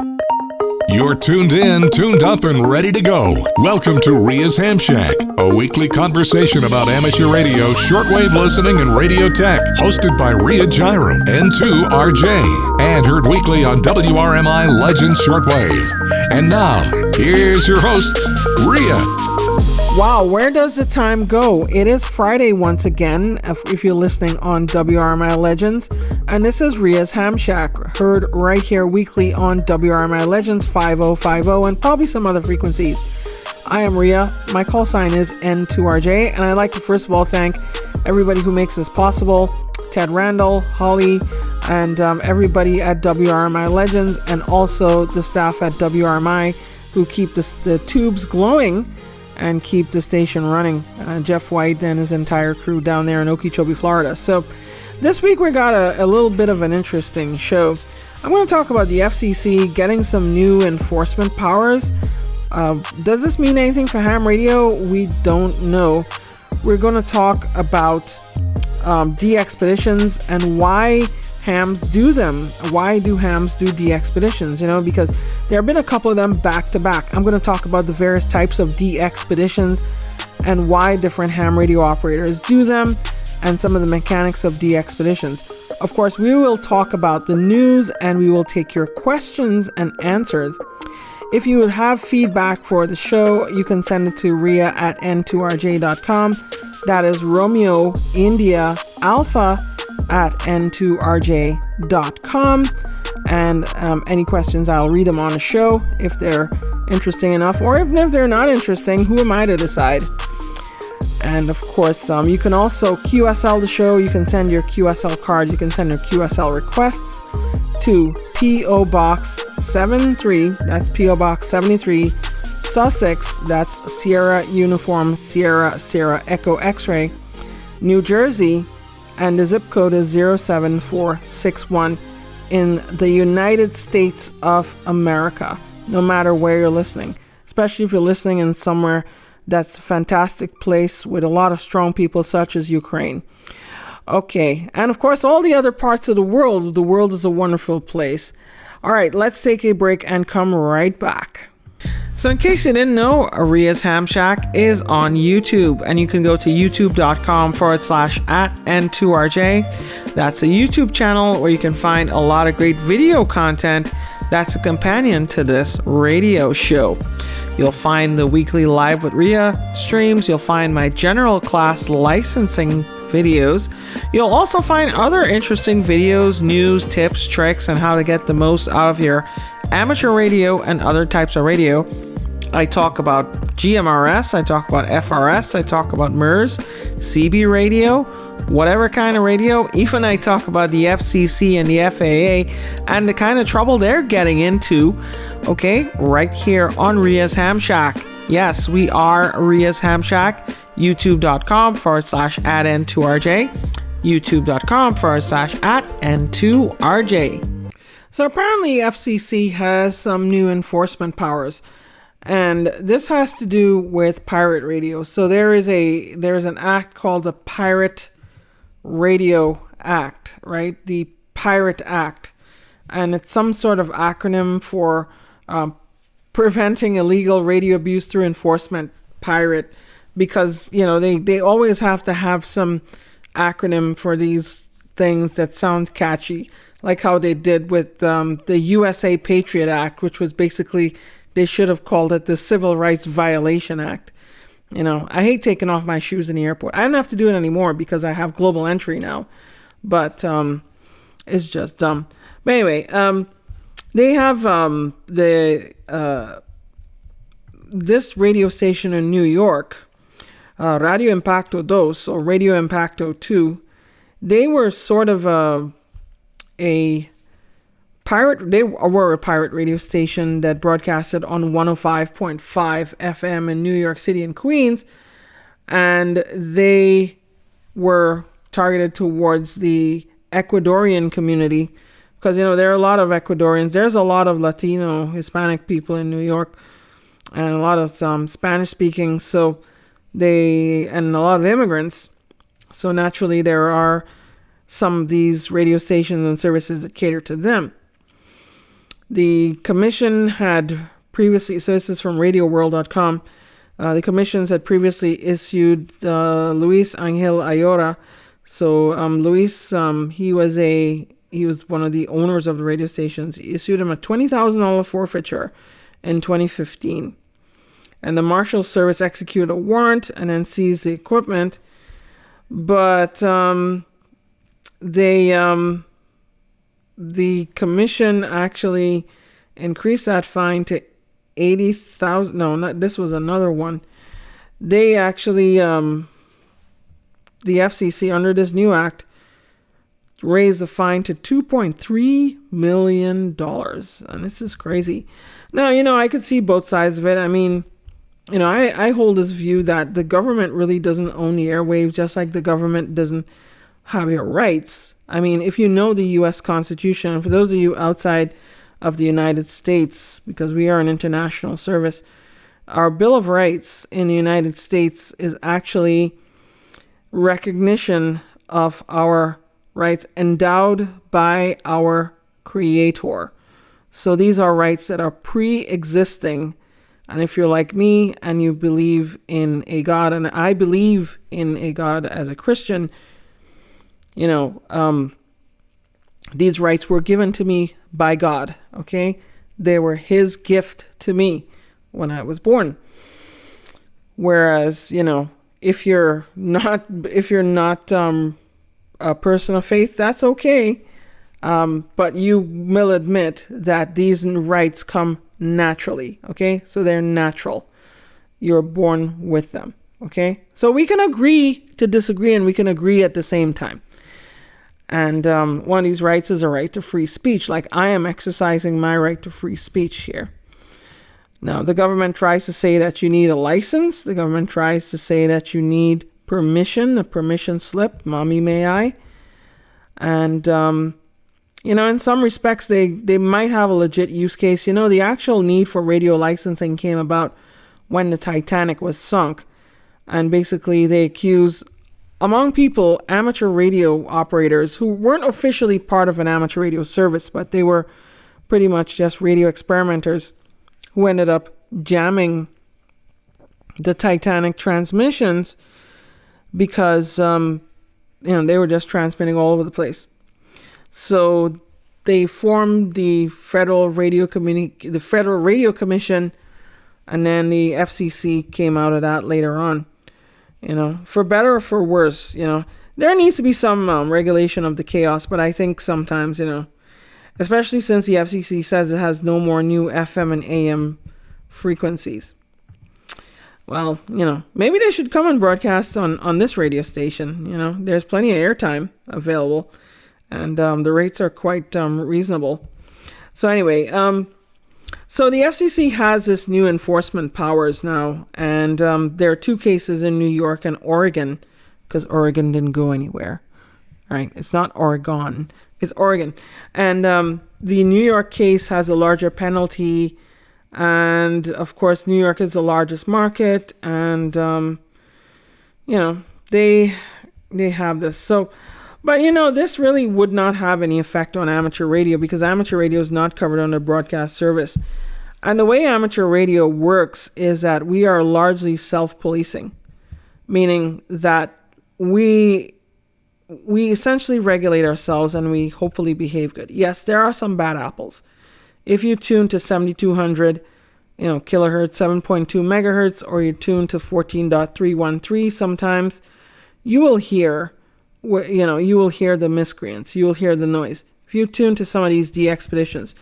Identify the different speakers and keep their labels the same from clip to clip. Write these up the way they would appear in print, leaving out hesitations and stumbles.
Speaker 1: You're tuned in, tuned up, and ready to go. Welcome to Ria's Ham Shack, a weekly conversation about amateur radio, shortwave listening, and radio tech. Hosted by Ria Jairam, N2RJ, and heard weekly on WRMI Legends Shortwave. And now, here's your host, Ria.
Speaker 2: Wow, where does the time go? It is Friday once again, if you're listening on WRMI Legends, and this is Ria's Ham Shack, heard right here weekly on WRMI Legends 5050 and probably some other frequencies. I am Ria, my call sign is N2RJ, and I'd like to first of all thank everybody who makes this possible, Ted Randall, Holly, and everybody at WRMI Legends, and also the staff at WRMI who keep the tubes glowing and keep the station running. Jeff White and his entire crew down there in Okeechobee, Florida. So this week we got a little bit of an interesting show. I'm going to talk about the FCC getting some new enforcement powers. Does this mean anything for ham radio? We don't know. We're going to talk about DXpeditions and why hams do them. Why do hams do DXpeditions? Because there have been a couple of them back to back. I'm going to talk about the various types of DXpeditions and why different ham radio operators do them and some of the mechanics of DXpeditions. Of course, we will talk about the news and we will take your questions and answers. If you have feedback for the show, you can send it to ria@n2rj.com. That is Romeo India Alpha at n2rj.com, and any questions, I'll read them on the show if they're interesting enough, or even if they're not interesting, who am I to decide? And of course, you can also QSL the show. You can send your QSL card, you can send your QSL requests to P.O. Box 73, that's P.O. Box 73, Sussex, that's Sierra Uniform Sierra Sierra Echo X-Ray, New Jersey, and the zip code is 07461 in the United States of America, no matter where you're listening, especially if you're listening in somewhere that's a fantastic place with a lot of strong people such as Ukraine. Okay, and of course all the other parts of the world is a wonderful place. All right, let's take a break and come right back. So in case you didn't know, Ria's Ham Shack is on YouTube, and you can go to youtube.com/@N2RJ. That's a YouTube channel where you can find a lot of great video content that's a companion to this radio show. You'll find the weekly Live with Ria streams. You'll find my general class licensing videos. You'll also find other interesting videos, news, tips, tricks, and how to get the most out of your amateur radio and other types of radio. I talk about GMRS, I talk about FRS, I talk about MERS, CB radio, whatever kind of radio. Even I talk about the FCC and the FAA and the kind of trouble they're getting into, okay, right here on Ria's Ham Shack. Yes, we are Ria's Ham Shack. youtube.com/@N2RJ, youtube.com/@N2RJ. So apparently FCC has some new enforcement powers, and this has to do with pirate radio. So there's an act called the Pirate Radio Act, right? The Pirate Act, and it's some sort of acronym for preventing illegal radio abuse through enforcement. Pirate, because they always have to have some acronym for these things that sounds catchy, like how they did with the USA Patriot Act, which was basically, they should have called it the Civil Rights Violation Act. I hate taking off my shoes in the airport. I don't have to do it anymore because I have global entry now, but it's just dumb. But anyway, they have this radio station in New York, Radio Impacto 2 or Radio Impacto 2. They were sort of a pirate. They were a pirate radio station that broadcasted on 105.5 FM in New York City and Queens, and they were targeted towards the Ecuadorian community because there are a lot of Ecuadorians. There's a lot of Latino, Hispanic people in New York, and a lot of Spanish speaking. So and a lot of immigrants. So naturally, there are some of these radio stations and services that cater to them. The commission had previously, so this is from RadioWorld.com, the commissions had previously issued Luis Angel Ayora. So Luis, he was one of the owners of the radio stations. He issued him a $20,000 forfeiture in 2015. And the Marshal Service executed a warrant and then seized the equipment. But the commission actually increased that fine to 80,000. No, not this was another one. They actually, the FCC under this new act raised the fine to $2.3 million. And this is crazy. Now, I could see both sides of it. I mean, I hold this view that the government really doesn't own the airwaves, just like the government doesn't have your rights. I mean, if you know the U.S. Constitution, for those of you outside of the United States, because we are an international service, our Bill of Rights in the United States is actually recognition of our rights endowed by our Creator. So these are rights that are pre-existing. And if you're like me and you believe in a God, and I believe in a God as a Christian, these rights were given to me by God, okay? They were His gift to me when I was born. Whereas, if you're not a person of faith, that's okay. But you will admit that these rights come naturally, okay? So they're natural. You're born with them, okay? So we can agree to disagree, and we can agree at the same time. And one of these rights is a right to free speech, like I am exercising my right to free speech here. Now, the government tries to say that you need a license. The government tries to say that you need permission, a permission slip, mommy, may I? And, in some respects, they might have a legit use case. The actual need for radio licensing came about when the Titanic was sunk. And basically, they accuse, among people, amateur radio operators who weren't officially part of an amateur radio service, but they were pretty much just radio experimenters who ended up jamming the Titanic transmissions because, they were just transmitting all over the place. So they formed the Federal Radio Commission, and then the FCC came out of that later on. For better or for worse, there needs to be some regulation of the chaos, but I think sometimes, especially since the FCC says it has no more new FM and AM frequencies. Well, maybe they should come and broadcast on this radio station. There's plenty of airtime available, and the rates are quite reasonable. So anyway, so the FCC has this new enforcement powers now, and there are two cases in New York and Oregon, because Oregon didn't go anywhere. All right, it's not Oregon, it's Oregon. And the New York case has a larger penalty, and of course, New York is the largest market, and they have this. So, but this really would not have any effect on amateur radio, because amateur radio is not covered under broadcast service. And the way amateur radio works is that we are largely self-policing, meaning that we essentially regulate ourselves and we hopefully behave good. Yes, there are some bad apples. If you tune to 7200, kilohertz, 7.2 megahertz, or you tune to 14.313 sometimes, you will hear the miscreants. You will hear the noise. If you tune to some of these DXpeditions,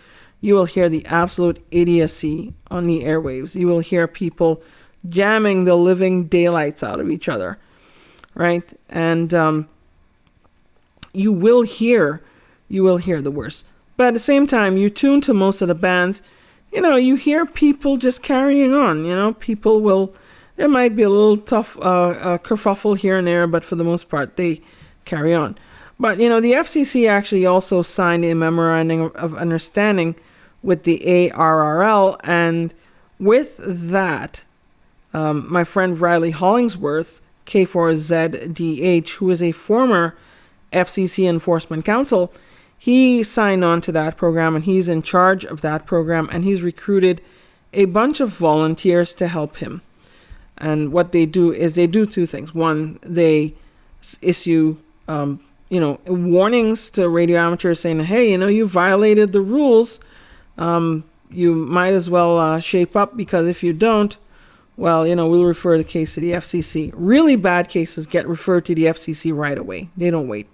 Speaker 2: you will hear the absolute idiocy on the airwaves. You will hear people jamming the living daylights out of each other, right? And you will hear the worst. But at the same time, you tune to most of the bands, you hear people just carrying on. There might be a little tough kerfuffle here and there, but for the most part, they carry on. But, the FCC actually also signed a memorandum of understanding with the ARRL, and with that, my friend Riley Hollingsworth, K4ZDH, who is a former FCC enforcement counsel, he signed on to that program, and he's in charge of that program, and he's recruited a bunch of volunteers to help him. And what they do is they do two things. One, they issue warnings to radio amateurs saying, hey, you violated the rules. You might as well shape up, because if you don't, well, we'll refer the case to the FCC. Really bad cases get referred to the FCC right away. They don't wait.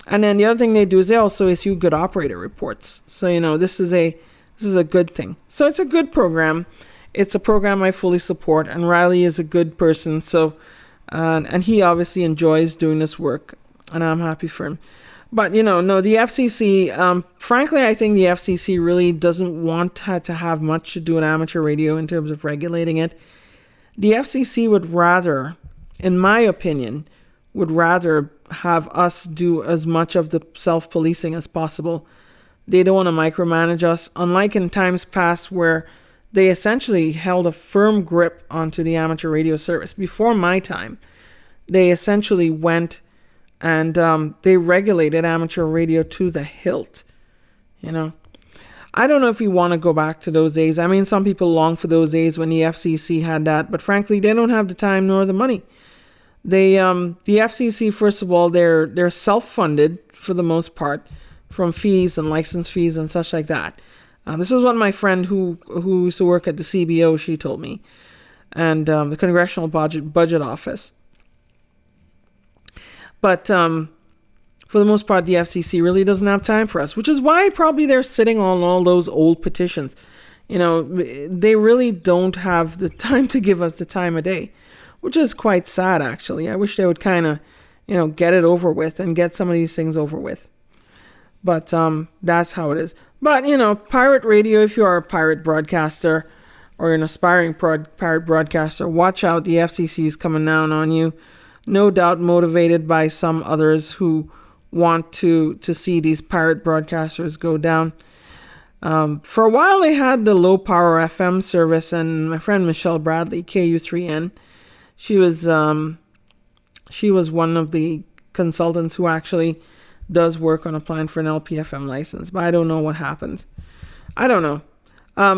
Speaker 2: And then the other thing they do is they also issue good operator reports. So, this is a good thing. So it's a good program. It's a program I fully support, and Riley is a good person. So, and he obviously enjoys doing this work, and I'm happy for him. But, no, the FCC, frankly, I think the FCC really doesn't want to have much to do with amateur radio in terms of regulating it. The FCC would rather, in my opinion, have us do as much of the self-policing as possible. They don't want to micromanage us, unlike in times past where they essentially held a firm grip onto the amateur radio service. Before my time, they essentially went and they regulated amateur radio to the hilt. I don't know if we want to go back to those days. I mean, some people long for those days when the FCC had that, but frankly, they don't have the time nor the money. The FCC, first of all, they're self-funded for the most part from fees and license fees and such like that. This is what my friend who used to work at the CBO, she told me, and the Congressional Budget Office. But for the most part, the FCC really doesn't have time for us, which is why probably they're sitting on all those old petitions. They really don't have the time to give us the time of day, which is quite sad, actually. I wish they would kind of, get it over with and get some of these things over with. But that's how it is. But, pirate radio, if you are a pirate broadcaster or an aspiring pirate broadcaster, watch out. The FCC is coming down on you. No doubt motivated by some others who want to see these pirate broadcasters go down. For a while, they had the low power FM service, and my friend Michelle Bradley, KU3N, she was one of the consultants who actually does work on applying for an LPFM license, but I don't know what happened. I don't know.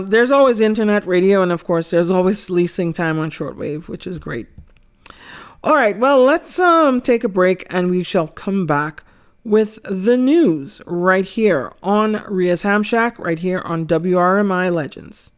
Speaker 2: There's always internet radio, and of course, there's always leasing time on shortwave, which is great. All right, well, let's take a break, and we shall come back with the news right here on Ria's Ham Shack, right here on WRMI Legends.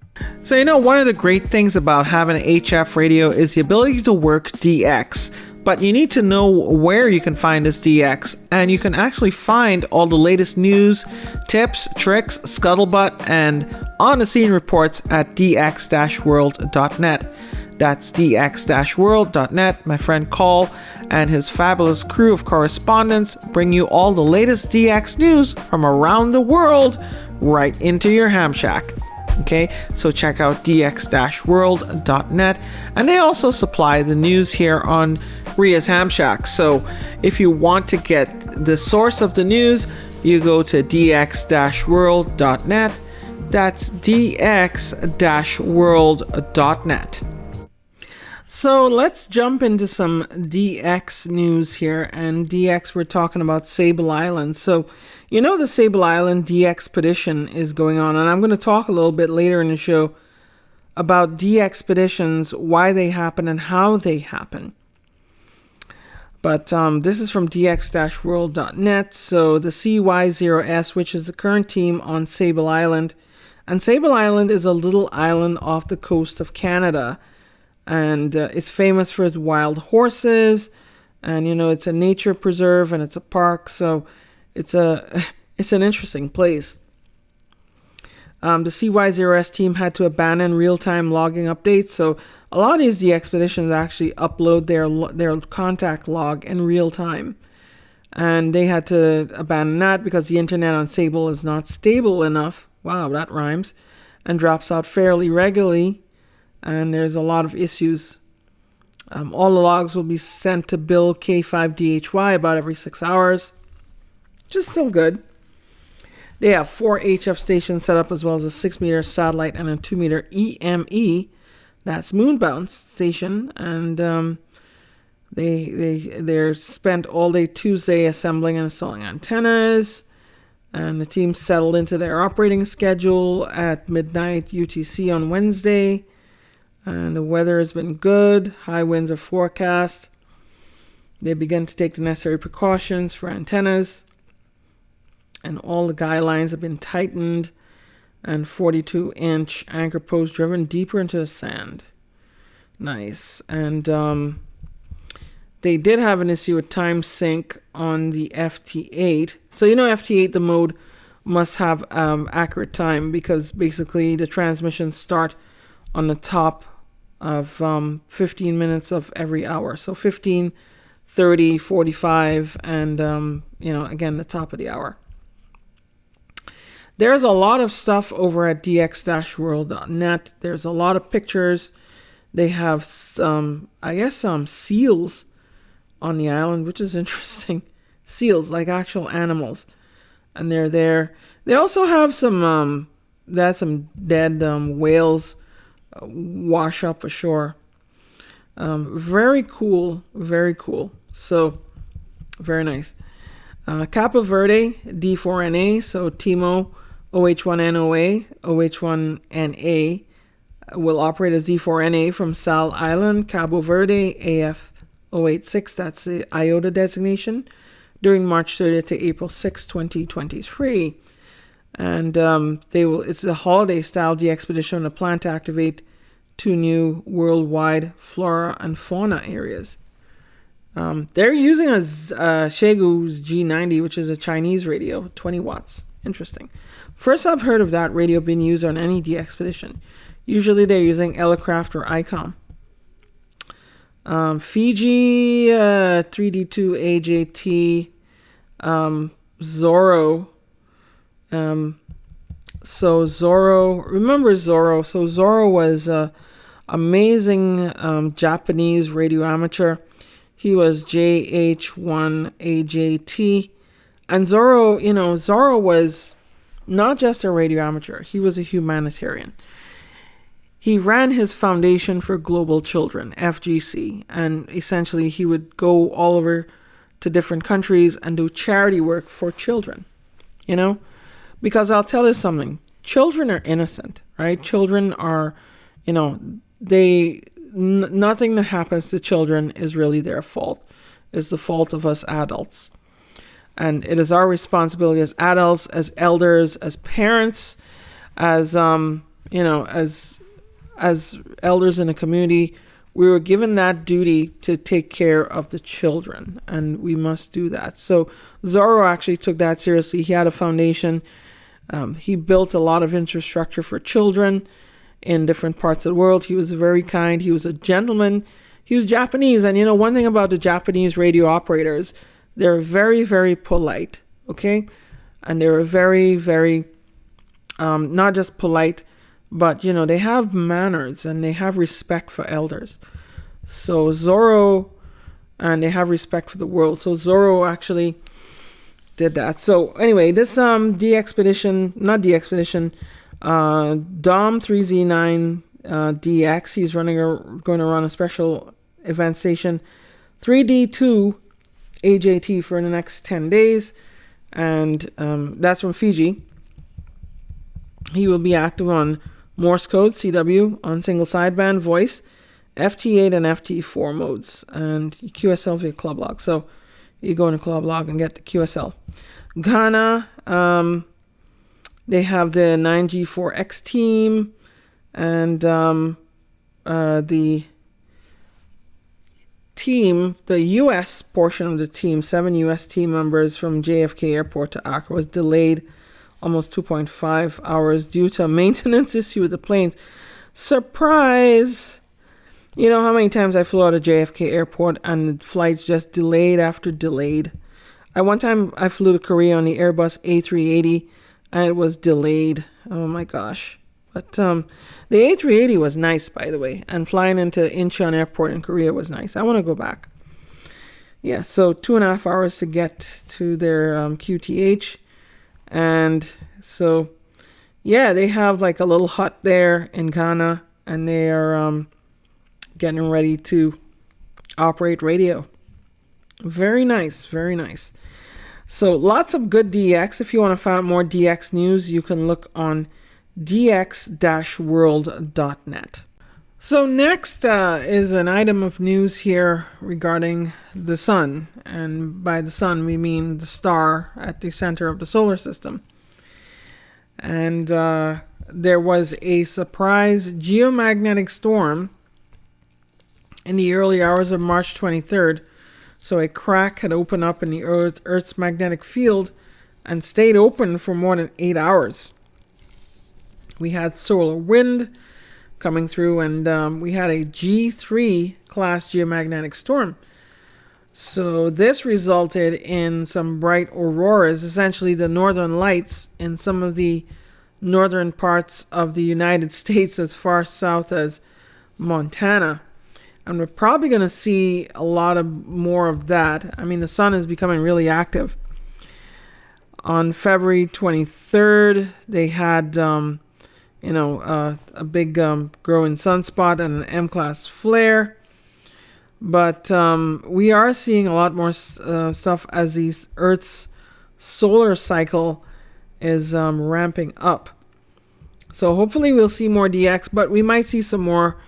Speaker 2: So, one of the great things about having an HF radio is the ability to work DX. But you need to know where you can find this DX, and you can actually find all the latest news, tips, tricks, scuttlebutt, and on-the-scene reports at dx-world.net. That's dx-world.net. My friend Call and his fabulous crew of correspondents bring you all the latest DX news from around the world right into your ham shack. Okay, so check out dx-world.net, and they also supply the news here on Ria's Ham Shack. So if you want to get the source of the news, you go to dx-world.net. That's dx-world.net. So let's jump into some DX news here. And DX, we're talking about Sable Island. So, the Sable Island DXpedition is going on. And I'm going to talk a little bit later in the show about DXpeditions, why they happen and how they happen. But this is from dx-world.net. So the CY0S, which is the current team on Sable Island. And Sable Island is a little island off the coast of Canada. And it's famous for its wild horses, and it's a nature preserve and it's a park, so it's an interesting place. The CY0S team had to abandon real-time logging updates, so a lot of these DXpeditions actually upload their contact log in real time, and they had to abandon that because the internet on Sable is not stable enough. Wow, that rhymes, and drops out fairly regularly. And there's a lot of issues. All the logs will be sent to Bill K5DHY about every 6 hours. Just still good. They have 4 HF stations set up, as well as a 6-meter satellite and a 2-meter EME. That's moonbound station. And they're spent all day Tuesday assembling and installing antennas. And the team settled into their operating schedule at midnight UTC on Wednesday. And the weather has been good. High winds are forecast. They began to take the necessary precautions for antennas. And all the guidelines have been tightened. And 42-inch anchor posts driven deeper into the sand. Nice. And they did have an issue with time sync on the FT8. So FT8, the mode must have accurate time, because basically the transmissions start on the top of 15 minutes of every hour. So 15, 30, 45, and again, the top of the hour. There's a lot of stuff over at dx-world.net. There's a lot of pictures. They have some seals on the island, which is interesting. Seals, like actual animals. And they're there. They also have some dead whales wash up ashore. Very cool. Very cool. So, very nice. Capo Verde, D4NA, so TIMO, OH1NOA, OH1NA will operate as D4NA from Sal Island, Cabo Verde, AF086, that's the IOTA designation, during March 30th to April 6, 2023. And it's a holiday-style DXpedition on a plan to activate 2 new worldwide flora and fauna areas. They're using a Xiegu G90, which is a Chinese radio, 20 watts. Interesting. First I've heard of that radio being used on any DXpedition. Usually they're using Elecraft or ICOM. Fiji, 3D2 AJT, Zorro. So Zorro, remember Zorro? So Zorro was an amazing Japanese radio amateur. He was JH1AJT. And Zorro was not just a radio amateur. He was a humanitarian. He ran his Foundation for Global Children, FGC, and essentially he would go all over to different countries and do charity work for children, Because I'll tell you something, children are innocent, right? Children are, nothing that happens to children is really their fault. It's the fault of us adults. And it is our responsibility as adults, as elders, as parents, as elders in a community, we were given that duty to take care of the children, and we must do that. So Zorro actually took that seriously. He had a foundation. He built a lot of infrastructure for children in different parts of the world. He was very kind. He was a gentleman. He was Japanese. And one thing about the Japanese radio operators, they're very, very polite, okay? And they're very, very, not just polite, but, they have manners and they have respect for elders. So Zorro, and they have respect for the world. So Zorro actually did that. So anyway, this DXpedition, Dom3Z9 DX, he's going to run a special event station, 3D2 AJT for the next 10 days. And that's from Fiji. He will be active on Morse code, CW, on single sideband, voice, FT8 and FT4 modes, and QSL via club log. So you go into club log and get the QSL. Ghana, they have the 9G4X team, and the team, the U.S. portion of the team, 7 U.S. team members from JFK Airport to Accra was delayed almost 2.5 hours due to a maintenance issue with the planes. Surprise! You know how many times I flew out of JFK Airport and the flights just delayed after delayed? One time I flew to Korea on the Airbus A380 and it was delayed. Oh my gosh. But the A380 was nice, by the way. And flying into Incheon Airport in Korea was nice. I want to go back. Yeah, so 2.5 hours to get to their QTH. And so, yeah, they have like a little hut there in Ghana, and they are getting ready to operate radio. Very nice, very nice. So lots of good DX. If you want to find out more DX news, you can look on dx-world.net. So next is an item of news here regarding the sun. And by the sun, we mean the star at the center of the solar system. And there was a surprise geomagnetic storm in the early hours of March 23rd. So a crack had opened up in the Earth's magnetic field and stayed open for more than 8 hours. We had solar wind coming through, and we had a G3 class geomagnetic storm. So this resulted in some bright auroras, essentially the northern lights in some of the northern parts of the United States as far south as Montana. And we're probably going to see a lot of more of that. I mean, the sun is becoming really active. On February 23rd, they had a big growing sunspot and an M-class flare. But we are seeing a lot more stuff as the Earth's solar cycle is ramping up. So hopefully we'll see more DX, but we might see some more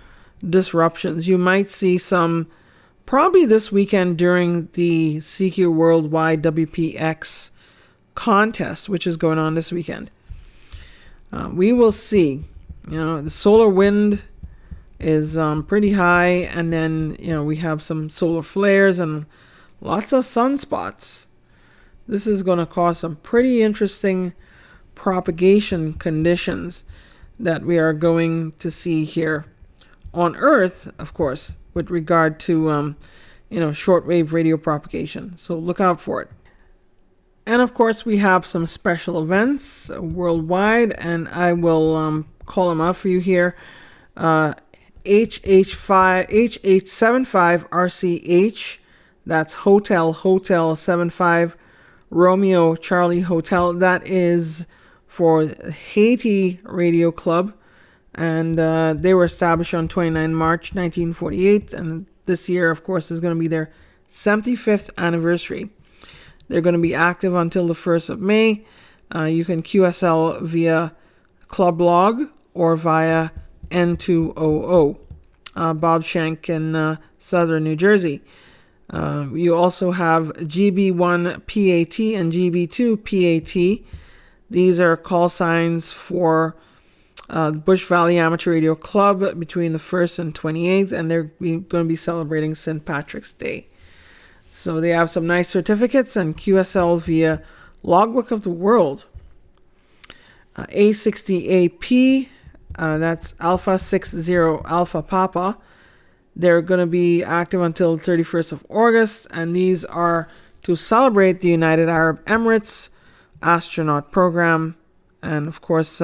Speaker 2: disruptions. You might see some probably this weekend during the CQ Worldwide WPX contest, which is going on this weekend. We will see. The solar wind is pretty high, and then we have some solar flares and lots of sunspots. This is going to cause some pretty interesting propagation conditions that we are going to see here on Earth, of course, with regard to shortwave radio propagation. So look out for it. And of course, we have some special events worldwide, and I will call them out for you here. HH75RCH, that's Hotel 75 Romeo Charlie Hotel. That is for Haiti Radio Club. And they were established on 29 March 1948. And this year, of course, is going to be their 75th anniversary. They're going to be active until the 1st of May. You can QSL via Club Blog or via N200. Bob Shank in southern New Jersey. You also have GB1 PAT and GB2 PAT. These are call signs for Bush Valley Amateur Radio Club between the 1st and 28th, and they're going to be celebrating St. Patrick's Day. So they have some nice certificates and QSL via Logbook of the World. A60AP, that's Alpha 60 Alpha Papa. They're going to be active until the 31st of August, and these are to celebrate the United Arab Emirates astronaut program. And of course,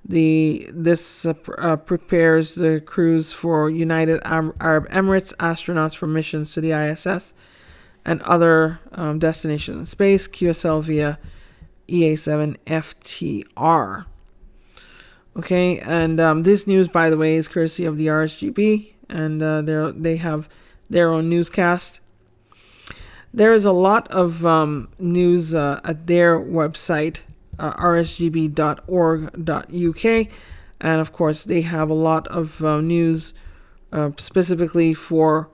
Speaker 2: this prepares the crews for United Arab Emirates astronauts for missions to the ISS and other destinations in space. QSL via EA7FTR. Okay, and this news, by the way, is courtesy of the RSGB, and they have their own newscast. There is a lot of news at their website, rsgb.org.uk, and of course they have a lot of news specifically for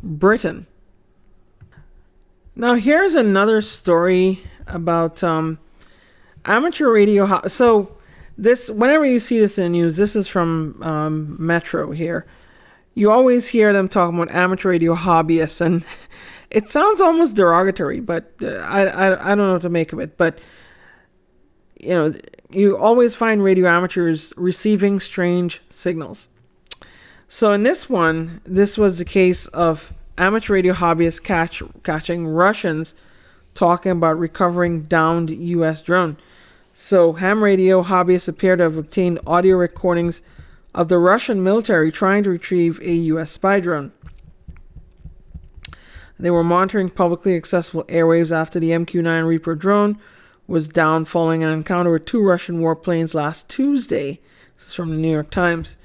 Speaker 2: Britain. Now here's another story about amateur radio. So this, whenever you see this in the news, this is from Metro here. You always hear them talking about amateur radio hobbyists, and it sounds almost derogatory, but I don't know what to make of it. But you always find radio amateurs receiving strange signals. So in this one, this was the case of amateur radio hobbyists catching Russians talking about recovering downed U.S. drone. So ham radio hobbyists appear to have obtained audio recordings of the Russian military trying to retrieve a U.S. spy drone. They were monitoring publicly accessible airwaves after the MQ-9 Reaper drone was down following an encounter with two Russian warplanes last Tuesday. This is from the New York Times.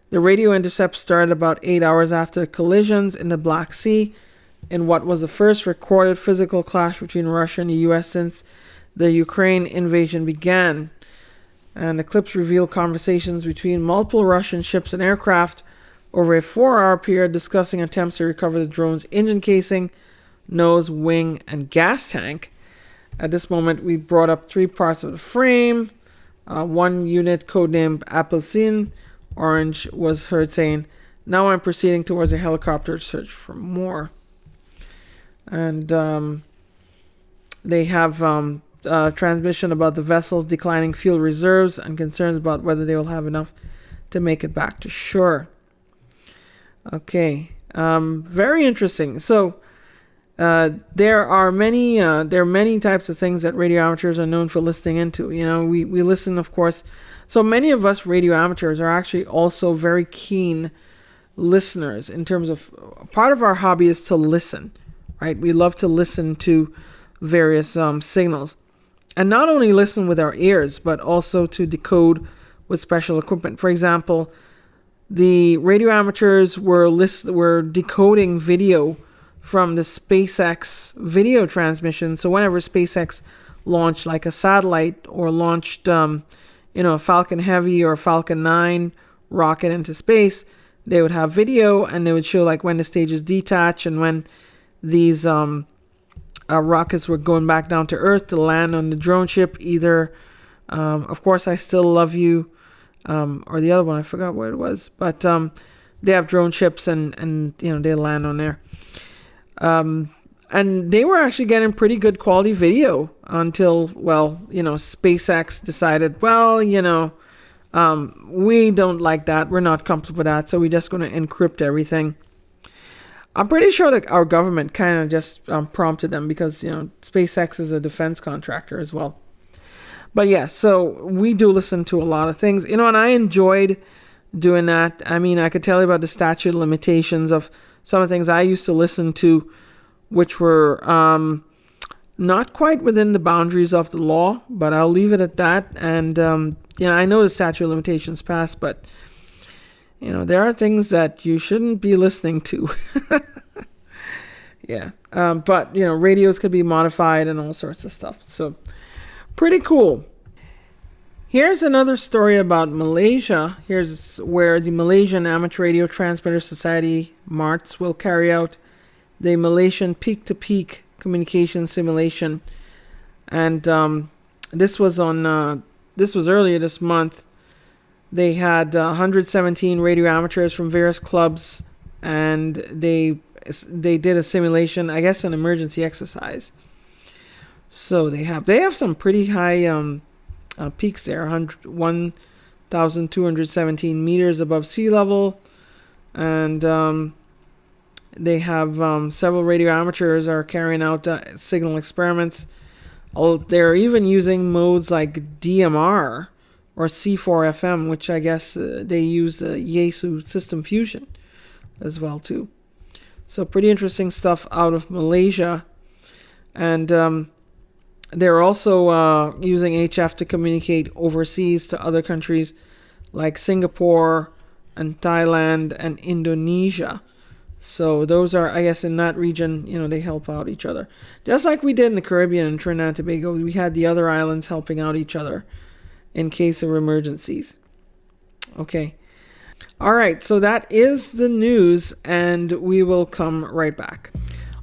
Speaker 2: The radio intercept started about 8 hours after collisions in the Black Sea in what was the first recorded physical clash between Russia and the U.S. since the Ukraine invasion began. And the clips reveal conversations between multiple Russian ships and aircraft over a 4-hour period discussing attempts to recover the drone's engine casing, nose, wing, and gas tank. At this moment, we brought up 3 parts of the frame. One unit, codenamed Apelsin Orange, was heard saying, "Now I'm proceeding towards a helicopter to search for more." And they have transmission about the vessel's declining fuel reserves and concerns about whether they will have enough to make it back to shore. Okay, very interesting. So there are many types of things that radio amateurs are known for listening into. You know, we listen, of course. So many of us radio amateurs are actually also very keen listeners in terms of part of our hobby is to listen, right? We love to listen to various signals, and not only listen with our ears, but also to decode with special equipment. For example, the radio amateurs were decoding video from the SpaceX video transmission. So whenever SpaceX launched like a satellite or launched, a Falcon Heavy or Falcon 9 rocket into space, they would have video and they would show like when the stages detach and when these rockets were going back down to Earth to land on the drone ship. Either, of course, I Still Love You, or the other one, I forgot what it was. But they have drone ships and they land on there. And they were actually getting pretty good quality video until, SpaceX decided, we don't like that. We're not comfortable with that. So we're just going to encrypt everything. I'm pretty sure that our government kind of just prompted them because, SpaceX is a defense contractor as well. But yeah, so we do listen to a lot of things, and I enjoyed doing that. I mean, I could tell you about the statute of limitations of some of the things I used to listen to, which were not quite within the boundaries of the law, but I'll leave it at that. And, I know the statute of limitations passed, but, there are things that you shouldn't be listening to. Yeah. But, radios could be modified and all sorts of stuff. So pretty cool. Here's another story about Malaysia. Here's where the Malaysian Amateur Radio Transmitter Society, MARTS, will carry out the Malaysian peak-to-peak communication simulation. And this was earlier this month. They had 117 radio amateurs from various clubs, and they did a simulation, I guess an emergency exercise. So they have some pretty high peaks there, 1,217 meters above sea level, and they have several radio amateurs are carrying out signal experiments. They're even using modes like DMR or C4FM, which I guess they use the Yaesu system fusion as well too. So pretty interesting stuff out of Malaysia. And they're also using HF to communicate overseas to other countries like Singapore and Thailand and Indonesia. So those are, I guess, in that region, they help out each other. Just like we did in the Caribbean and Trinidad and Tobago, we had the other islands helping out each other in case of emergencies. Okay. All right, so that is the news, and we will come right back.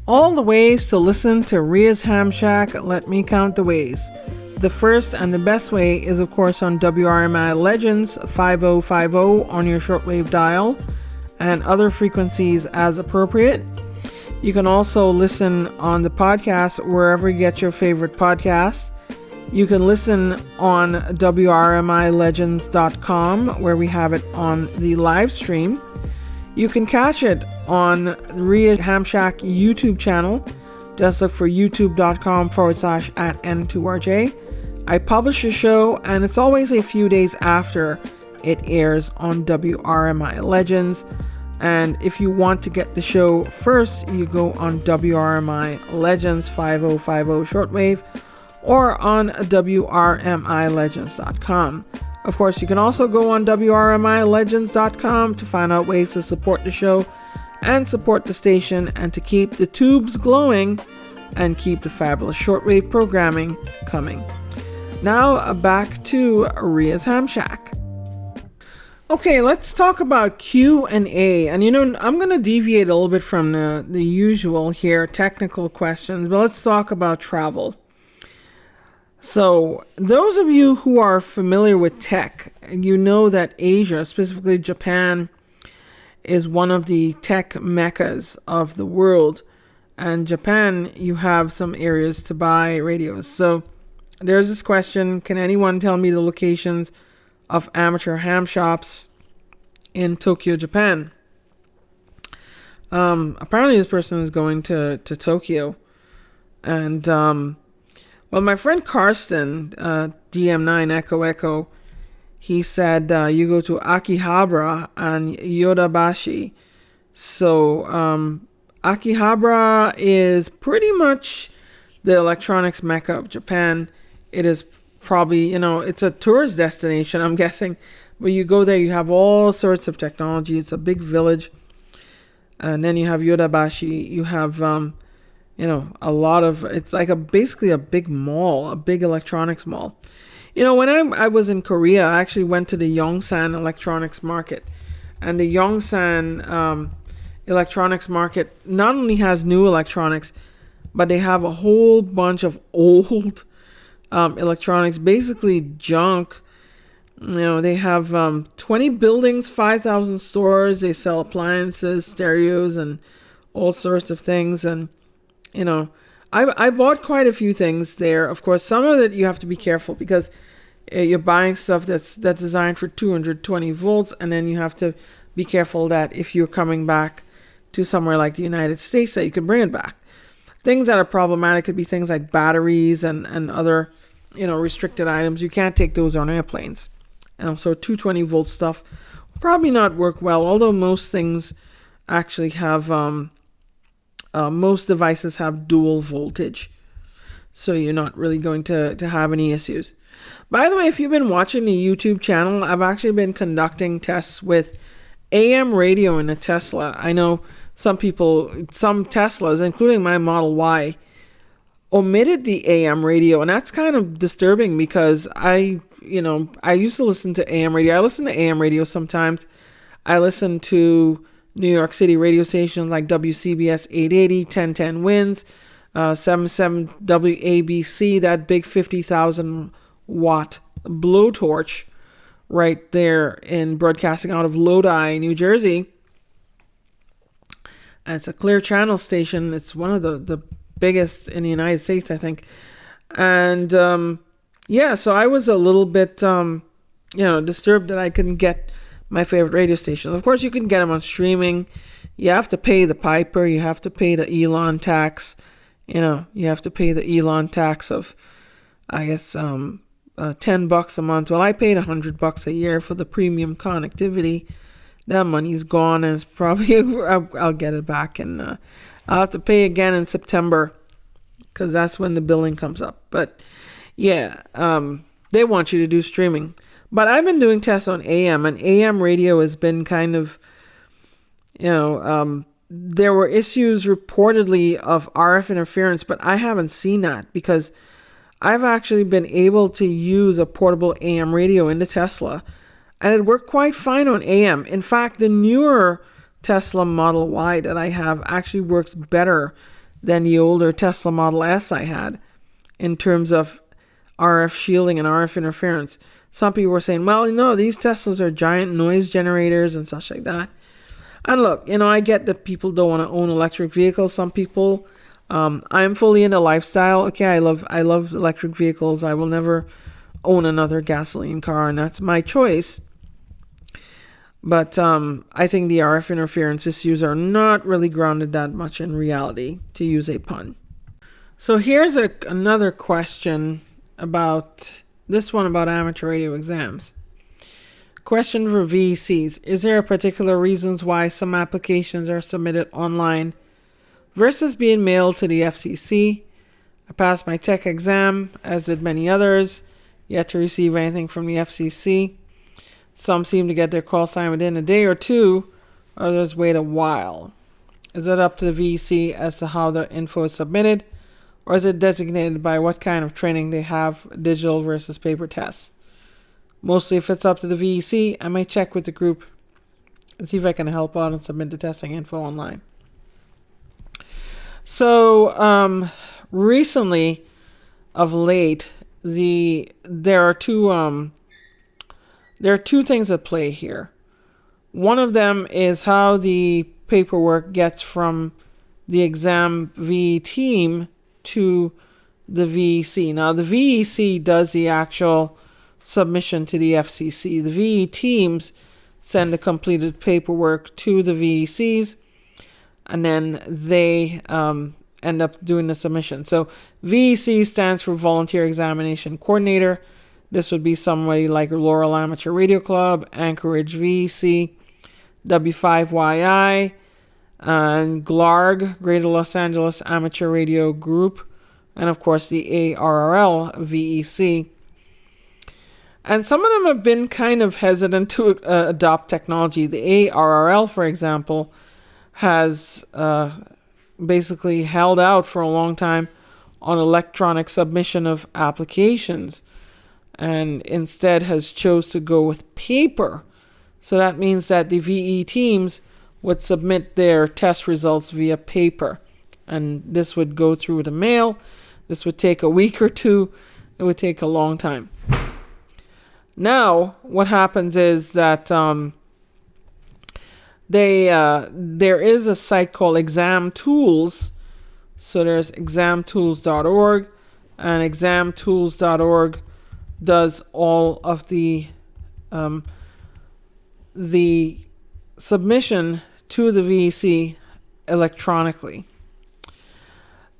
Speaker 2: All the ways to listen to Ria's Ham Shack, let me count the ways. The first and the best way is, of course, on WRMI Legends 5050 on your shortwave dial and other frequencies as appropriate. You can also listen on the podcast wherever you get your favorite podcasts. You can listen on WRMIlegends.com, where we have it on the live stream. You can catch it on Ria Ham Shack YouTube channel. Just look for youtube.com/@N2RJ. I publish a show, and it's always a few days after it airs on WRMI Legends. And if you want to get the show first, you go on WRMI Legends 5050 shortwave or on WRMIlegends.com. Of course, you can also go on WRMIlegends.com to find out ways to support the show, and support the station and to keep the tubes glowing and keep the fabulous shortwave programming coming. Now back to Ria's Ham Shack. Okay, let's talk about Q&A. And I'm going to deviate a little bit from the usual here, technical questions, but let's talk about travel. So, those of you who are familiar with tech, you know that Asia, specifically Japan, is one of the tech meccas of the world. And Japan, you have some areas to buy radios. So, there's this question, can anyone tell me the locations of amateur ham shops in Tokyo, Japan? Apparently this person is going to Tokyo. And, well, my friend Karsten, DM9 Echo, he said you go to Akihabara and Yodobashi. So, Akihabara is pretty much the electronics mecca of Japan. It is probably, it's a tourist destination, I'm guessing. But you go there, you have all sorts of technology. It's a big village. And then you have Yodobashi. You have, a lot of, it's like basically a big mall, a big electronics mall. When I was in Korea, I actually went to the Yongsan Electronics Market. And the Yongsan Electronics Market not only has new electronics, but they have a whole bunch of old electronics, basically junk. They have 20 buildings, 5,000 stores. They sell appliances, stereos, and all sorts of things. And, I bought quite a few things there. Of course, some of it you have to be careful because you're buying stuff that's designed for 220 volts. And then you have to be careful that if you're coming back to somewhere like the United States, that you can bring it back. Things that are problematic could be things like batteries and other, restricted items. You can't take those on airplanes. And also 220 volt stuff will probably not work well, although most things actually have, most devices have dual voltage. So you're not really going to have any issues. By the way, if you've been watching the YouTube channel, I've actually been conducting tests with AM radio in a Tesla. I know some Teslas, including my Model Y, omitted the AM radio, and that's kind of disturbing because I used to listen to AM radio. I listen to AM radio sometimes. I listen to New York City radio stations like WCBS 880, 1010 Winds, 77 WABC, that big 50,000 watt blowtorch right there in broadcasting out of Lodi, New Jersey. And it's a clear channel station. It's one of the biggest in the United States, I think. And so I was a little bit disturbed that I couldn't get my favorite radio stations. Of course, you can get them on streaming. You have to pay the piper. You have to pay the Elon tax. You have to pay the Elon tax of, I guess, $10 a month. Well, I paid $100 a year for the premium connectivity. That money's gone, and it's probably I'll get it back, and I'll have to pay again in September because that's when the billing comes up. But yeah, they want you to do streaming. But I've been doing tests on AM, and AM radio has been kind of, there were issues reportedly of RF interference, but I haven't seen that because I've actually been able to use a portable AM radio in the Tesla, and it worked quite fine on AM. In fact, the newer Tesla Model Y that I have actually works better than the older Tesla Model S I had in terms of RF shielding and RF interference. Some people were saying, well, these Teslas are giant noise generators and such like that. And look, I get that people don't want to own electric vehicles. Some people, I'm fully into lifestyle. Okay, I love electric vehicles. I will never own another gasoline car, and that's my choice. But I think the RF interference issues are not really grounded that much in reality, to use a pun. So here's another question about this one about amateur radio exams. Question for VECs. Is there a particular reasons why some applications are submitted online versus being mailed to the FCC? I passed my tech exam, as did many others, yet to receive anything from the FCC. Some seem to get their call sign within a day or two, others wait a while. Is it up to the VEC as to how the info is submitted, or is it designated by what kind of training they have, digital versus paper tests? Mostly if it's up to the VEC, I may check with the group and see if I can help out and submit the testing info online. So recently, of late, there are two things at play here. One of them is how the paperwork gets from the exam VE team to the VEC. Now, the VEC does the actual submission to the FCC. The VE teams send the completed paperwork to the VECs, and then they end up doing the submission. So VEC stands for Volunteer Examination Coordinator. This would be somebody like Laurel Amateur Radio Club, Anchorage VEC, W5YI, and GLARG, Greater Los Angeles Amateur Radio Group, and of course the ARRL VEC. And some of them have been kind of hesitant to adopt technology. The ARRL, for example, has basically held out for a long time on electronic submission of applications, and instead has chose to go with paper. So that means that the VE teams would submit their test results via paper, and this would go through the mail. This would take a week or two. It would take a long time. Now, what happens is that there is a site called Exam Tools. So there's examtools.org, and examtools.org does all of the submission to the VEC electronically.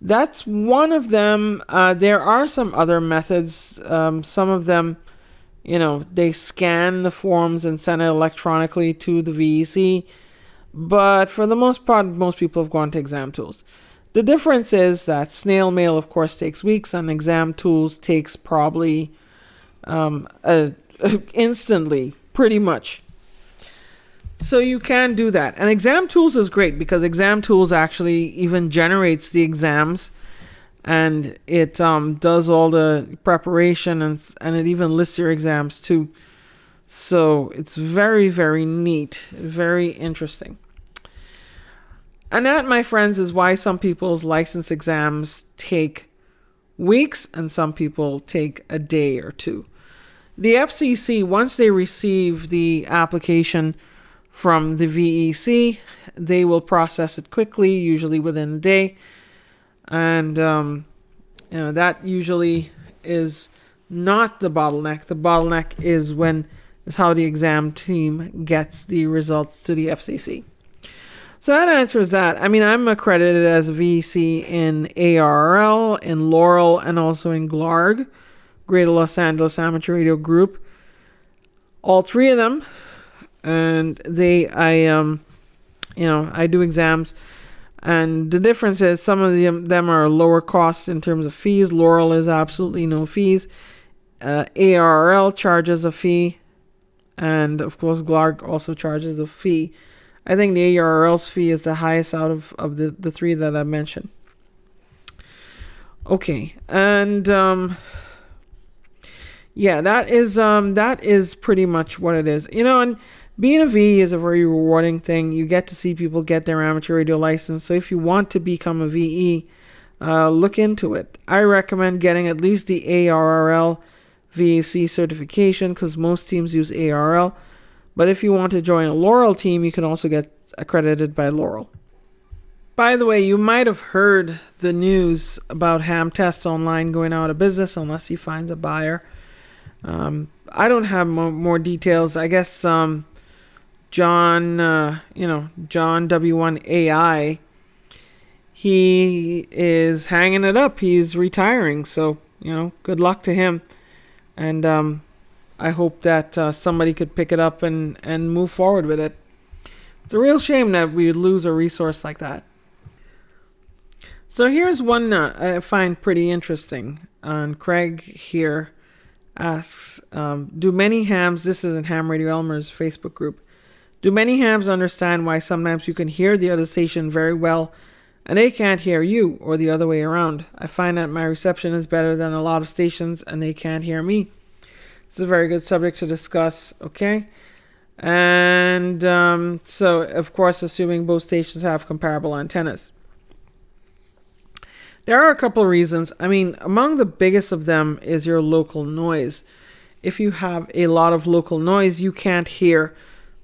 Speaker 2: That's one of them. There are some other methods. Some of them, they scan the forms and send it electronically to the VEC. But for the most part, most people have gone to Exam Tools. The difference is that snail mail, of course, takes weeks, and Exam Tools takes probably instantly, pretty much. So you can do that. And Exam Tools is great because Exam Tools actually even generates the exams, and it does all the preparation, and it even lists your exams too. So it's very, very neat, very interesting. And that, my friends, is why some people's license exams take weeks and some people take a day or two. The FCC, once they receive the application from the VEC, they will process it quickly, usually within a day. And, that usually is not the bottleneck. The bottleneck is how the exam team gets the results to the FCC. So that answers that. I mean, I'm accredited as a VEC in ARRL, in Laurel, and also in GLARG, Greater Los Angeles Amateur Radio Group. All three of them. And I do exams. And the difference is some of them are lower costs in terms of fees. Laurel is absolutely no fees. ARRL charges a fee. And, of course, GLARG also charges a fee. I think the ARRL's fee is the highest out of the three that I mentioned. Okay. And, that is pretty much what it is. And being a VE is a very rewarding thing. You get to see people get their amateur radio license. So if you want to become a VE, look into it. I recommend getting at least the ARRL VEC certification because most teams use ARRL. But if you want to join a Laurel team, you can also get accredited by Laurel. By the way, you might have heard the news about Ham Test Online going out of business unless he finds a buyer. I don't have more details. I guess John W1AI, he is hanging it up. He's retiring. So, good luck to him. And I hope that somebody could pick it up and move forward with it. It's a real shame that we would lose a resource like that. So here's one I find pretty interesting. And Craig here asks, do many hams, this is in Ham Radio Elmer's Facebook group, Do many hams understand why sometimes you can hear the other station very well and they can't hear you, or the other way around? I find that my reception is better than a lot of stations and they can't hear me. It's a very good subject to discuss, okay? And so, of course, assuming both stations have comparable antennas. There are a couple of reasons. I mean, among the biggest of them is your local noise. If you have a lot of local noise, you can't hear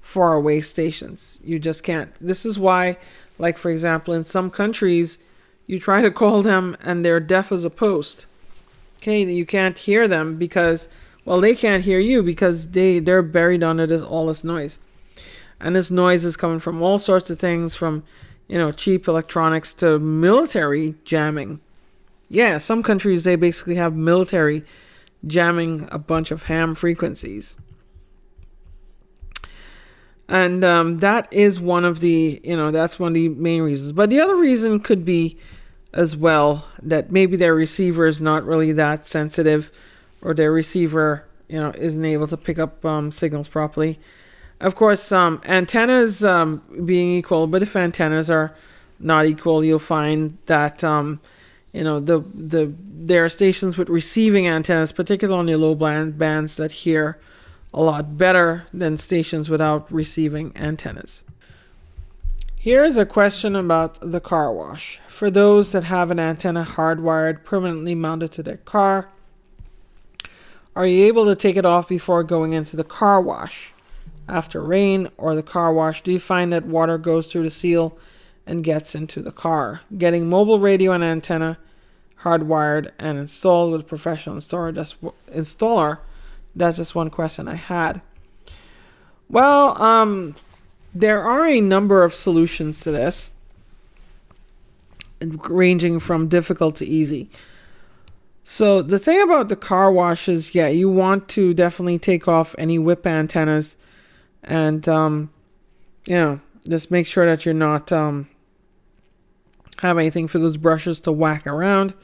Speaker 2: far away stations. You just can't. This is why, like, for example, in some countries, you try to call them and they're deaf as a post. Okay, you can't hear them because, well, they can't hear you because they're buried under all this noise. And this noise is coming from all sorts of things, from, cheap electronics to military jamming. Yeah, some countries, they basically have military jamming a bunch of ham frequencies. And that is one of the, that's one of the main reasons. But the other reason could be as well that maybe their receiver is not really that sensitive, or their receiver, isn't able to pick up signals properly. Of course, antennas being equal, but if antennas are not equal, you'll find that, there are stations with receiving antennas, particularly on the low bands, that hear a lot better than stations without receiving antennas. Here's a question about the car wash. For those that have an antenna hardwired permanently mounted to their car, are you able to take it off before going into the car wash? After rain or the car wash, do you find that water goes through the seal and gets into the car? Getting mobile radio and antenna hardwired and installed with a professional installer, that's just one question I had. Well, there are a number of solutions to this, ranging from difficult to easy. So the thing about the car wash is, you want to definitely take off any whip antennas, and just make sure that you're not have anything for those brushes to whack around.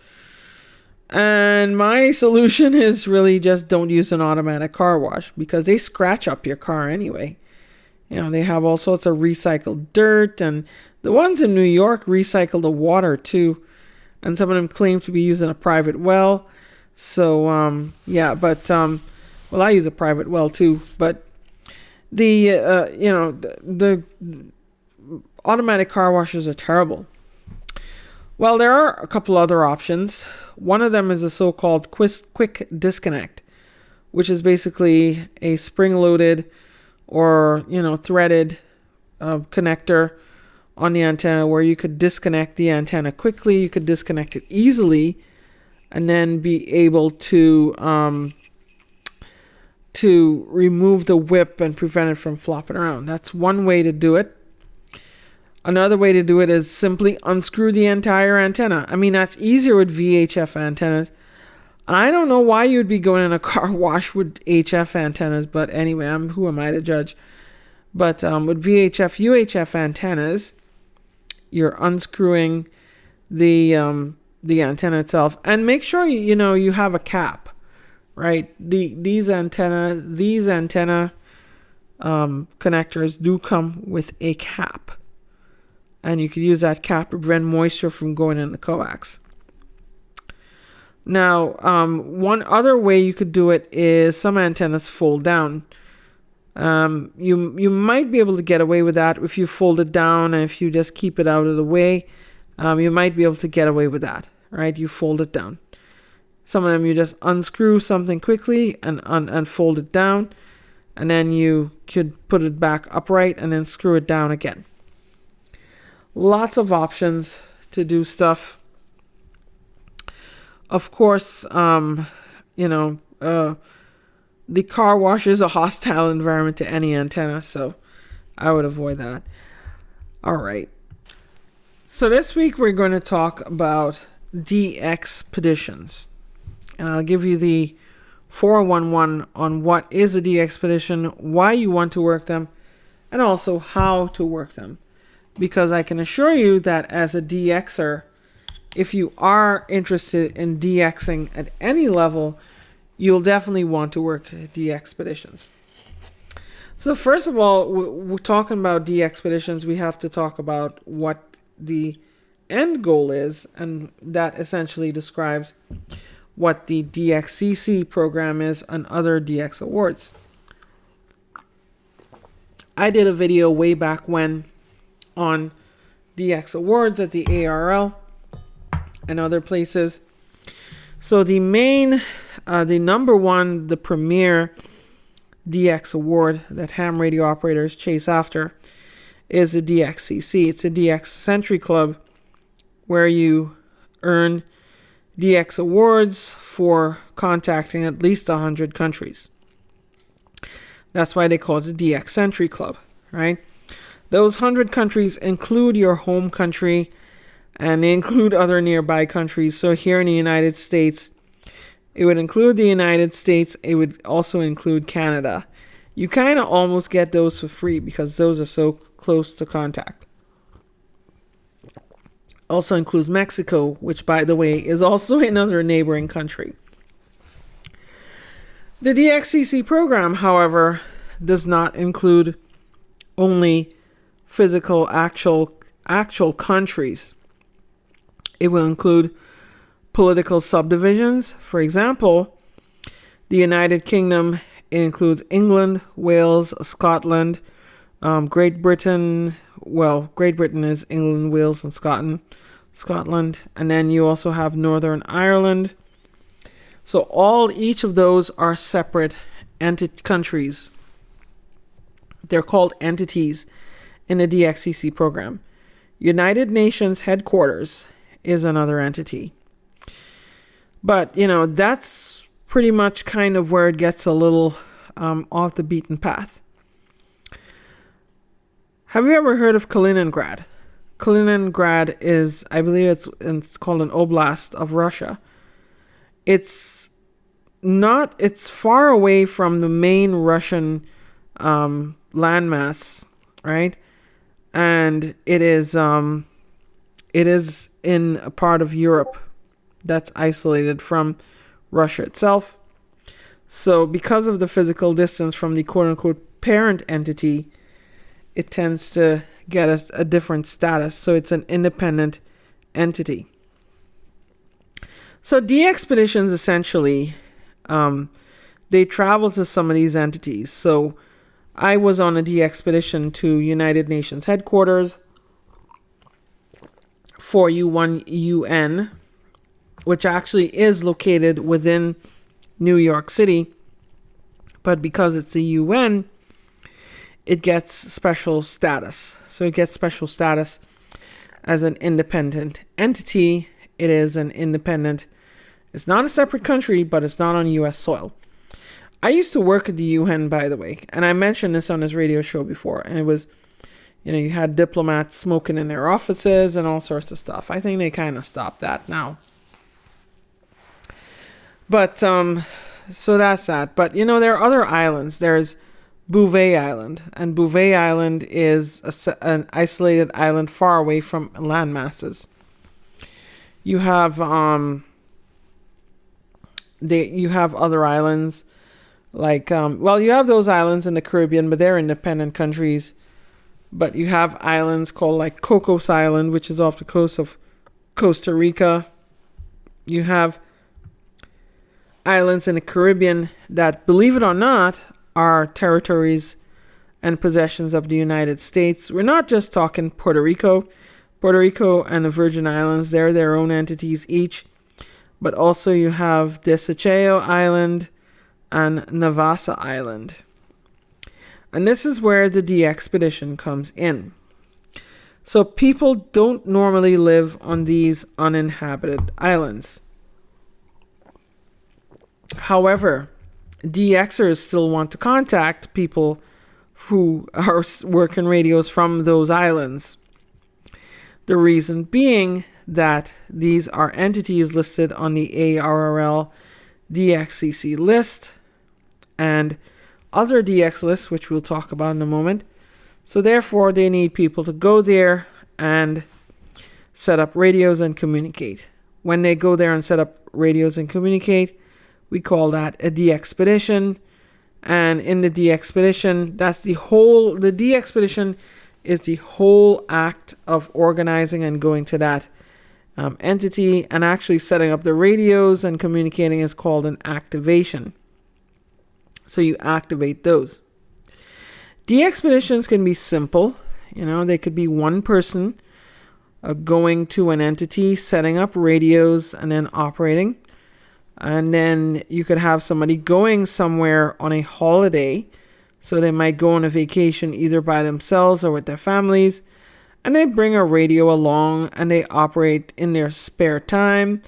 Speaker 2: And my solution is really just don't use an automatic car wash, because they scratch up your car anyway. They have all sorts of recycled dirt, and the ones in New York recycle the water too. And some of them claim to be using a private well. So, well, I use a private well too. But the automatic car washes are terrible. Well, there are a couple other options. One of them is a so-called quick disconnect, which is basically a spring-loaded or, threaded connector on the antenna, where you could disconnect the antenna quickly, you could disconnect it easily, and then be able to remove the whip and prevent it from flopping around. That's one way to do it. Another way to do it is simply unscrew the entire antenna. I mean, that's easier with VHF antennas. I don't know why you would be going in a car wash with HF antennas, but anyway, who am I to judge? But with VHF, UHF antennas, you're unscrewing the antenna itself, and make sure you have a cap, right? These antenna connectors do come with a cap, and you can use that cap to prevent moisture from going in the coax. Now, one other way you could do it is some antennas fold down. You might be able to get away with that if you fold it down, and if you just keep it out of the way, you might be able to get away with that, right? You fold it down. Some of them you just unscrew something quickly and fold it down, and then you could put it back upright and then screw it down again. Lots of options to do stuff. Of course, the car wash is a hostile environment to any antenna, so I would avoid that. All right. So this week we're going to talk about DXpeditions. And I'll give you the 411 on what is a DXpedition, why you want to work them, and also how to work them. Because I can assure you that as a DXer, if you are interested in DXing at any level, you'll definitely want to work at DXpeditions. So first of all, we're talking about DXpeditions. We have to talk about what the end goal is, and that essentially describes what the DXCC program is and other DX awards. I did a video way back when on DX awards at the ARL and other places. So the number one, the premier DX award that ham radio operators chase after is the DXCC. It's a DX Century Club where you earn DX awards for contacting at least 100 countries. That's why they call it the DX Century Club, right? Those 100 countries include your home country, and they include other nearby countries. So here in the United States, it would include the United States. It would also include Canada. You kind of almost get those for free because those are so close to contact. Also includes Mexico, which, by the way, is also another neighboring country. The DXCC program, however, does not include only physical, actual countries. It will include political subdivisions. For example, the United Kingdom, it includes England, Wales, Scotland, Great Britain. Well, Great Britain is England, Wales, and Scotland. And then you also have Northern Ireland. So each of those are separate countries. They're called entities in the DXCC program. United Nations headquarters is another entity. But, that's pretty much kind of where it gets a little off the beaten path. Have you ever heard of Kaliningrad? Kaliningrad is, I believe it's called an oblast of Russia. It's far away from the main Russian landmass, right? And it is in a part of Europe that's isolated from Russia itself. So because of the physical distance from the quote-unquote parent entity, it tends to get us a different status. So it's an independent entity. So DXpeditions essentially, they travel to some of these entities. So I was on a DXpedition to United Nations headquarters for UN, which actually is located within New York City. But because it's the UN, it gets special status. So it gets special status as an independent entity. It is an independent. It's not a separate country, but it's not on U.S. soil. I used to work at the UN, by the way, and I mentioned this on this radio show before, and it was, you had diplomats smoking in their offices and all sorts of stuff. I think they kind of stopped that now. But, so that's that. But, there are other islands. There's Bouvet Island, and Bouvet Island is an isolated island far away from land masses. You have, you have other islands. Like, you have those islands in the Caribbean, but they're independent countries. But you have islands called like Cocos Island, which is off the coast of Costa Rica. You have islands in the Caribbean that, believe it or not, are territories and possessions of the United States. We're not just talking Puerto Rico. Puerto Rico and the Virgin Islands, they're their own entities each. But also you have Desecheo Island and Navassa Island. And this is where the DXpedition comes in. So people don't normally live on these uninhabited islands. However, DXers still want to contact people who are working radios from those islands. The reason being that these are entities listed on the ARRL DXCC list and other DX lists, which we'll talk about in a moment. So therefore, they need people to go there and set up radios and communicate. When they go there and set up radios and communicate, we call that a DXpedition. And in the DXpedition, the DXpedition is the whole act of organizing and going to that entity and actually setting up the radios and communicating is called an activation. So you activate those. DXpeditions can be simple. They could be one person going to an entity, setting up radios and then operating. And then you could have somebody going somewhere on a holiday. So they might go on a vacation either by themselves or with their families. And they bring a radio along and they operate in their spare time.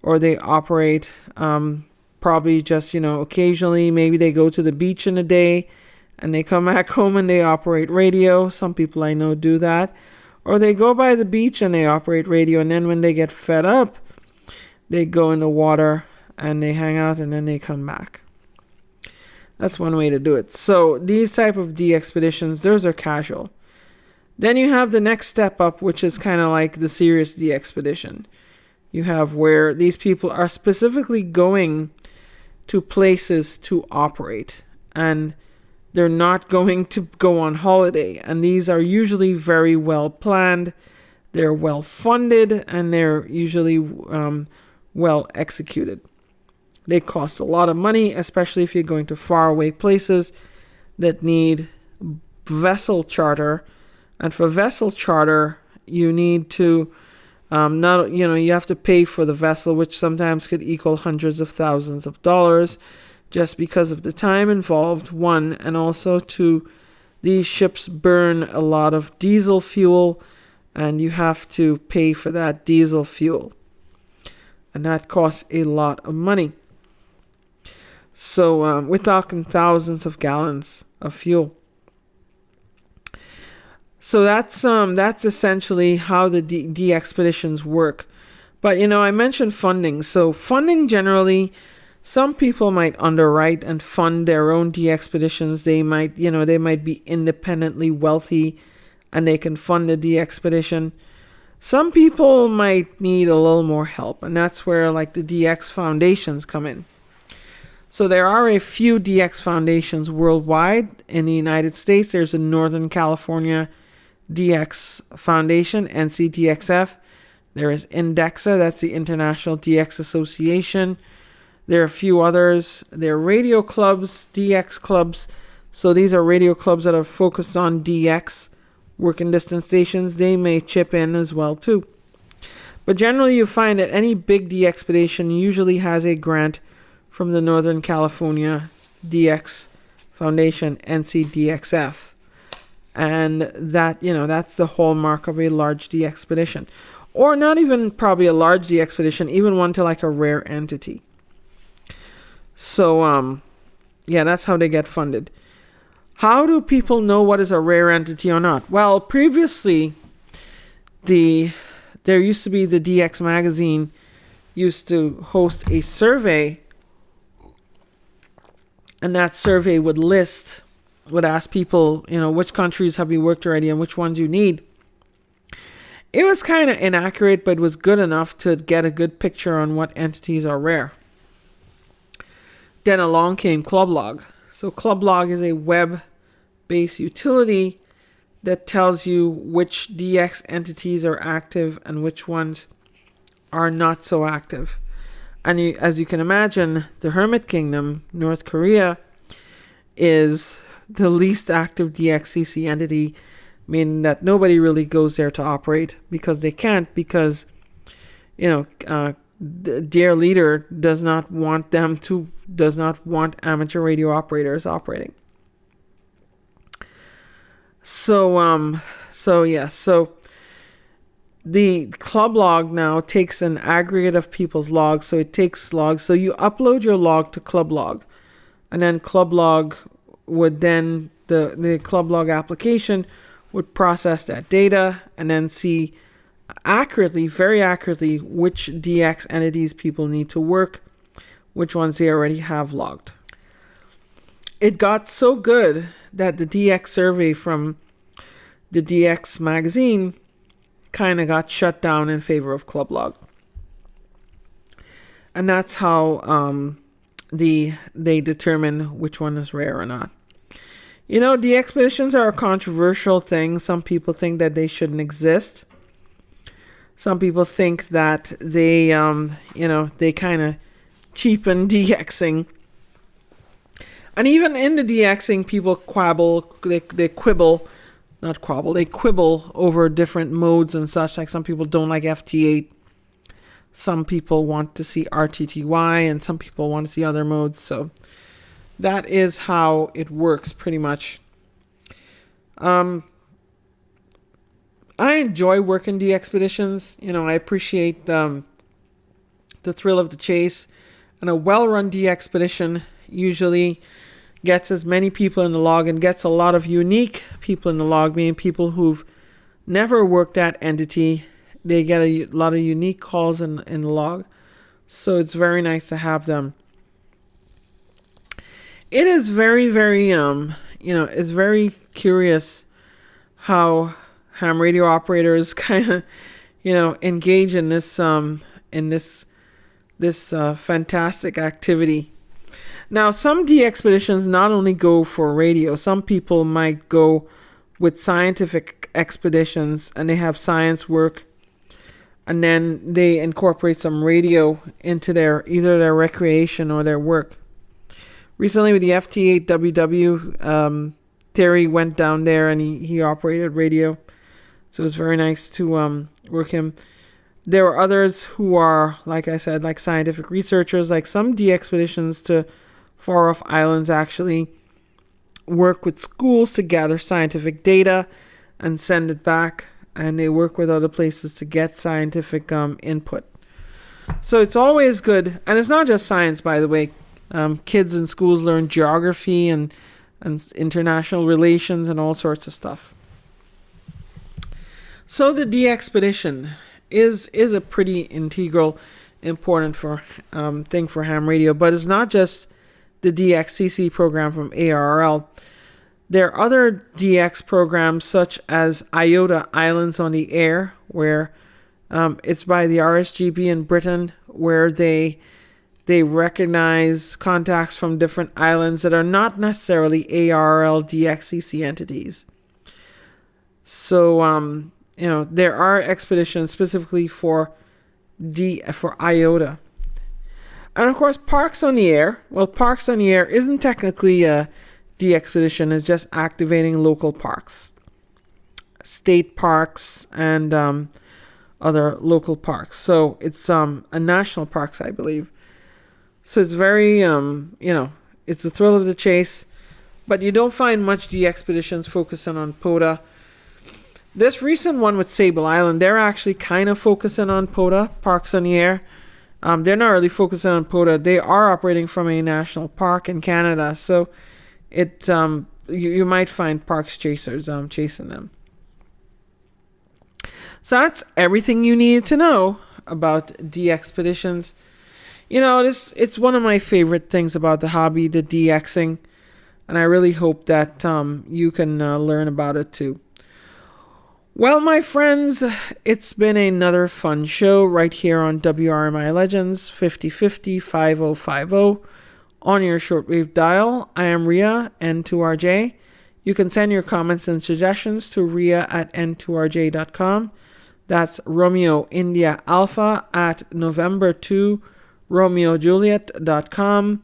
Speaker 2: Or they operate probably just, occasionally. Maybe they go to the beach in a day and they come back home and they operate radio. Some people I know do that. Or they go by the beach and they operate radio. And then when they get fed up, they go in the water and they hang out and then they come back. That's one way to do it. So these type of DXpeditions, those are casual. Then you have the next step up, which is kind of like the serious DXpedition. You have where these people are specifically going to places to operate. And they're not going to go on holiday. And these are usually very well planned. They're well funded and they're usually well executed. They cost a lot of money, especially if you're going to faraway places that need vessel charter. And for vessel charter, you need to you have to pay for the vessel, which sometimes could equal hundreds of thousands of dollars, just because of the time involved. One, and also two, these ships burn a lot of diesel fuel, and you have to pay for that diesel fuel, and that costs a lot of money. So we're talking thousands of gallons of fuel. So that's essentially how the DXpeditions work. But I mentioned funding. So funding generally, some people might underwrite and fund their own DXpeditions. They might be independently wealthy and they can fund a DXpedition. Some people might need a little more help, and that's where like the DX foundations come in. So there are a few DX foundations worldwide. In the United States, there's a Northern California DX Foundation, NCDXF. There is INDEXA, that's the International DX Association. There are a few others. There are radio clubs, DX clubs. So these are radio clubs that are focused on DX, working distance stations. They may chip in as well too. But generally you find that any big DXpedition usually has a grant from the Northern California DX Foundation, NCDXF. And that, that's the hallmark of a large DXpedition. Or not even probably a large DXpedition, even one to like a rare entity. So, that's how they get funded. How do people know what is a rare entity or not? Well, previously, there used to be the DX magazine used to host a survey, and that survey would ask people, which countries have you worked already and which ones you need. It was kind of inaccurate, but it was good enough to get a good picture on what entities are rare. Then along came Clublog. So Clublog is a web-based utility that tells you which DX entities are active and which ones are not so active. And as you can imagine, the Hermit Kingdom, North Korea, is the least active DXCC entity, meaning that nobody really goes there to operate because they can't, because their leader does not want amateur radio operators operating. So the club log now takes an aggregate of people's logs. So it takes logs. So you upload your log to club log, and then club log would then, the club log application would process that data and then see very accurately, which DX entities people need to work, which ones they already have logged. It got so good that the DX survey from the DX magazine kind of got shut down in favor of Clublog. And that's how they determine which one is rare or not. You know, DXpeditions are a controversial thing. Some people think that they shouldn't exist. Some people think that they they kind of cheapen DXing. And even in the DXing, people quibble over different modes and such. Like some people don't like FT8. Some people want to see RTTY, and some people want to see other modes. So that is how it works pretty much. I enjoy working DXpeditions. You know, I appreciate the thrill of the chase. And a well-run DXpedition usually gets as many people in the log and gets a lot of unique people in the log, meaning people who've never worked that entity. They get a lot of unique calls in the log. So it's very nice to have them. It is very, very, it's very curious how ham radio operators kind of, engage in this, fantastic activity. Now, some DXpeditions not only go for radio. Some people might go with scientific expeditions, and they have science work, and then they incorporate some radio into either their recreation or their work. Recently with the FT8 WW, Terry went down there and he operated radio. So it was very nice to work him. There are others who are, like I said, like scientific researchers. Like some DXpeditions to far off islands actually work with schools to gather scientific data and send it back. And they work with other places to get scientific input. So it's always good. And it's not just science, by the way. Kids in schools learn geography and international relations and all sorts of stuff. So the DXpedition is a pretty integral, important thing for ham radio. But it's not just the DXCC program from ARRL. There are other DX programs such as IOTA, Islands on the Air, where it's by the RSGB in Britain, where they recognize contacts from different islands that are not necessarily ARRL DXCC entities. So, there are expeditions specifically for IOTA. And of course, Parks on the Air. Well, Parks on the Air isn't technically a DXpedition, it's just activating local parks, state parks, and other local parks. So it's a national parks, I believe. So it's very, it's the thrill of the chase. But you don't find much DXpeditions focusing on POTA. This recent one with Sable Island, they're actually kind of focusing on POTA, Parks on the Air. They're not really focusing on POTA. They are operating from a national park in Canada. So you might find parks chasers chasing them. So that's everything you need to know about DXpeditions. It's one of my favorite things about the hobby, the DXing, and I really hope that you can learn about it too. Well, my friends, it's been another fun show right here on WRMI Legends 5050 5050 on your shortwave dial. I am Ria, N2RJ. You can send your comments and suggestions to ria@n2rj.com. That's Romeo India Alpha at November 2 RomeoJuliet.com,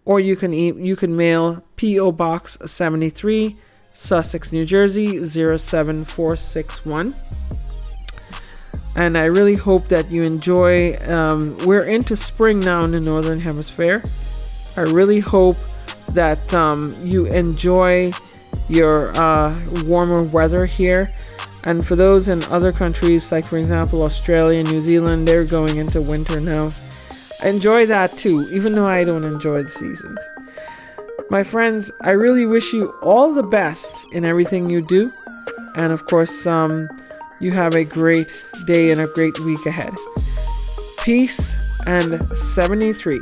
Speaker 2: or you can mail P.O. Box 73, Sussex, New Jersey 07461. And I really hope that you enjoy. We're into spring now in the Northern Hemisphere. I really hope that you enjoy your warmer weather here. And for those in other countries, like for example Australia, New Zealand, they're going into winter now. Enjoy that too, even though I don't enjoy the seasons. My friends, I really wish you all the best in everything you do. And of course, you have a great day and a great week ahead. Peace and 73.